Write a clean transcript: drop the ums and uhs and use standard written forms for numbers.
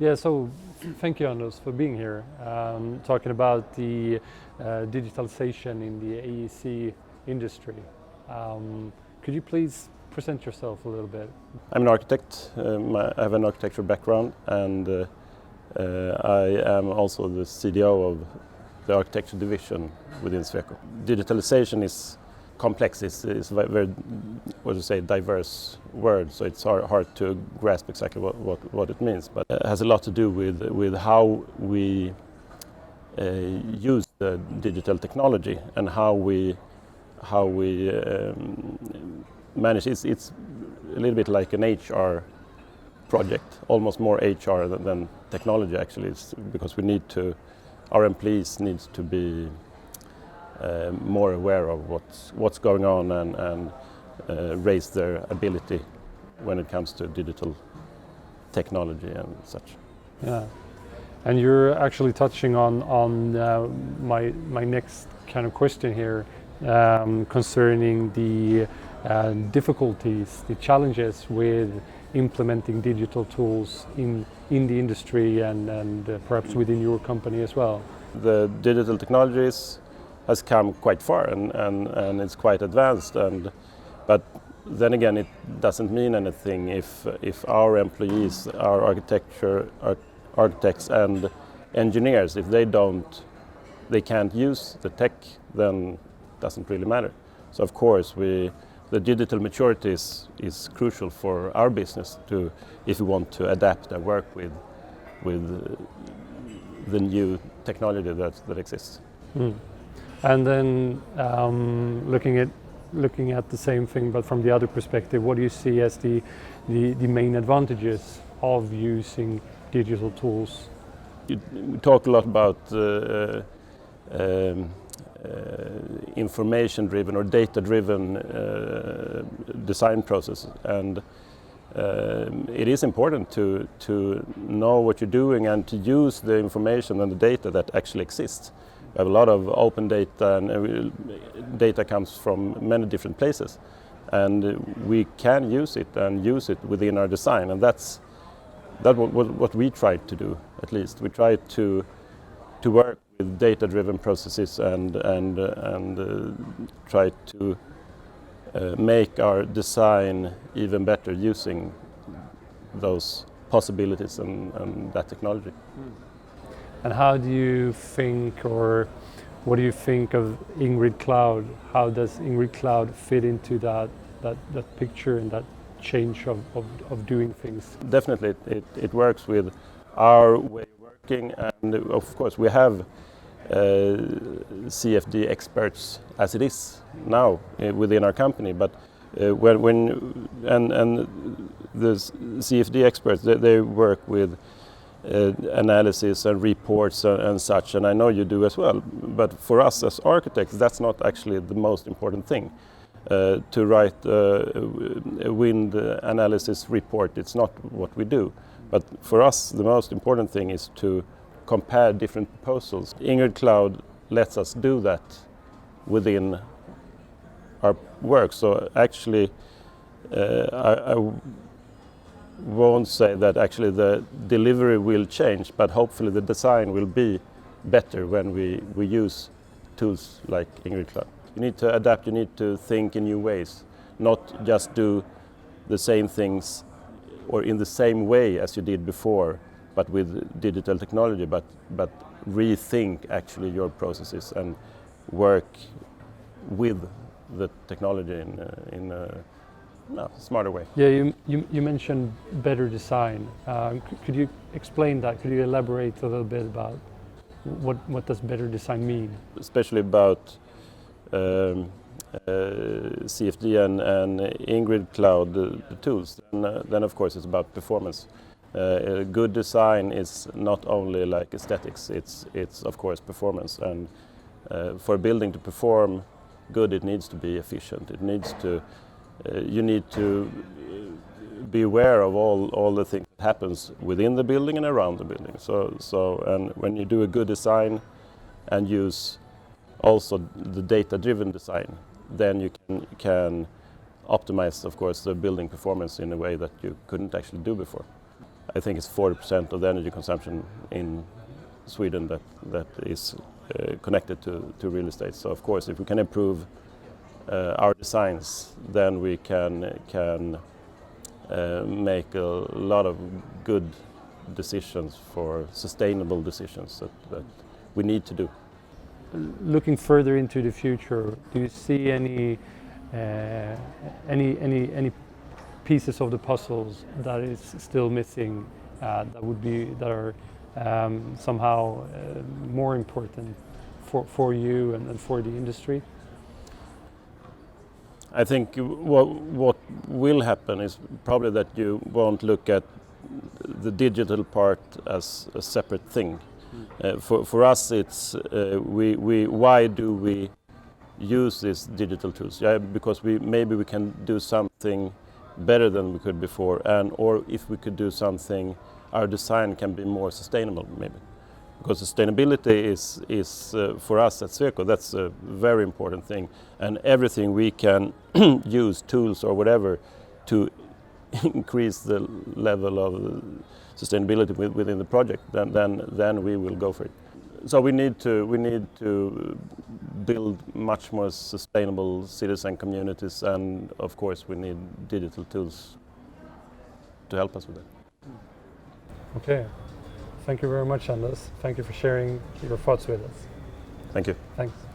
Yeah, so thank you, Anders, for being here, talking about the digitalization in the AEC industry. Could you please present yourself a little bit? I'm an architect. I have an architecture background, and I am also the CDO of the architecture division within Sweaco. Digitalisation is complex. It's very, what to say, diverse word, so it's hard to grasp exactly what it means. But it has a lot to do with how we use the digital technology and how we manage. It's a little bit like an HR project, almost more HR than technology actually. It's because our employees need to be more aware of what's going on and raise their ability when it comes to digital technology and such. Yeah, and you're actually touching on my next kind of question here concerning the difficulties, the challenges with implementing digital tools in the industry and perhaps within your company as well. The digital technologies has come quite far and it's quite advanced, but then again it doesn't mean anything if our employees, our architects and engineers, if they can't use the tech, then it doesn't really matter. So of course the digital maturity is crucial for our business if we want to adapt and work with the new technology that exists. Mm. And then looking at the same thing but from the other perspective, what do you see as the main advantages of using digital tools? We talk a lot about information-driven or data-driven design process, and it is important to know what you're doing and to use the information and the data that actually exists. We have a lot of open data, and data comes from many different places, and we can use it within our design, and that's what we try to do. At least we try to work with data-driven processes and try to make our design even better using those possibilities and that technology. And how do you think, or what do you think of Ingrid Cloud? How does Ingrid Cloud fit into that picture and that change of doing things? Definitely, it works with our way of working, and of course we have CFD experts as it is now within our company. But when the CFD experts, they work with analysis and reports and such, and I know you do as well. But for us as architects, that's not actually the most important thing. To write a wind analysis report, it's not what we do. But for us, the most important thing is to compare different proposals. Ingrid Cloud lets us do that within our work. So actually, I won't say that actually the delivery will change, but hopefully the design will be better when we use tools like Ingrid Cloud. You need to adapt, you need to think in new ways, not just do the same things or in the same way as you did before, but with digital technology, but rethink actually your processes and work with the technology in a smarter way. Yeah, you mentioned better design. Could you explain that? Could you elaborate a little bit about what does better design mean? Especially about CFD and Ingrid Cloud, the tools. And then of course it's about performance. A good design is not only like aesthetics, it's of course performance. And for a building to perform good, it needs to be efficient. It needs to, you need to be aware of all the things that happens within the building and around the building. So and when you do a good design and use also the data-driven design, then you can optimize, of course, the building performance in a way that you couldn't actually do before. I think it's 40% of the energy consumption in Sweden that is connected to real estate. So of course, if we can improve our designs, then we can make a lot of good decisions for sustainable decisions that we need to do. Looking further into the future, do you see any pieces of the puzzles that is still missing that are somehow more important for you and for the industry? I think what will happen is probably that you won't look at the digital part as a separate thing. For us, it's why do we use these digital tools? Yeah, because maybe we can do something better than we could before, or if we could do something, our design can be more sustainable maybe. Because sustainability is for us at Sweco, that's a very important thing, and everything we can use, tools or whatever, to increase the level of sustainability within the project, then we will go for it. So we need to build much more sustainable cities and communities, and of course we need digital tools to help us with that. Okay. Thank you very much, Anders. Thank you for sharing your thoughts with us. Thank you. Thanks.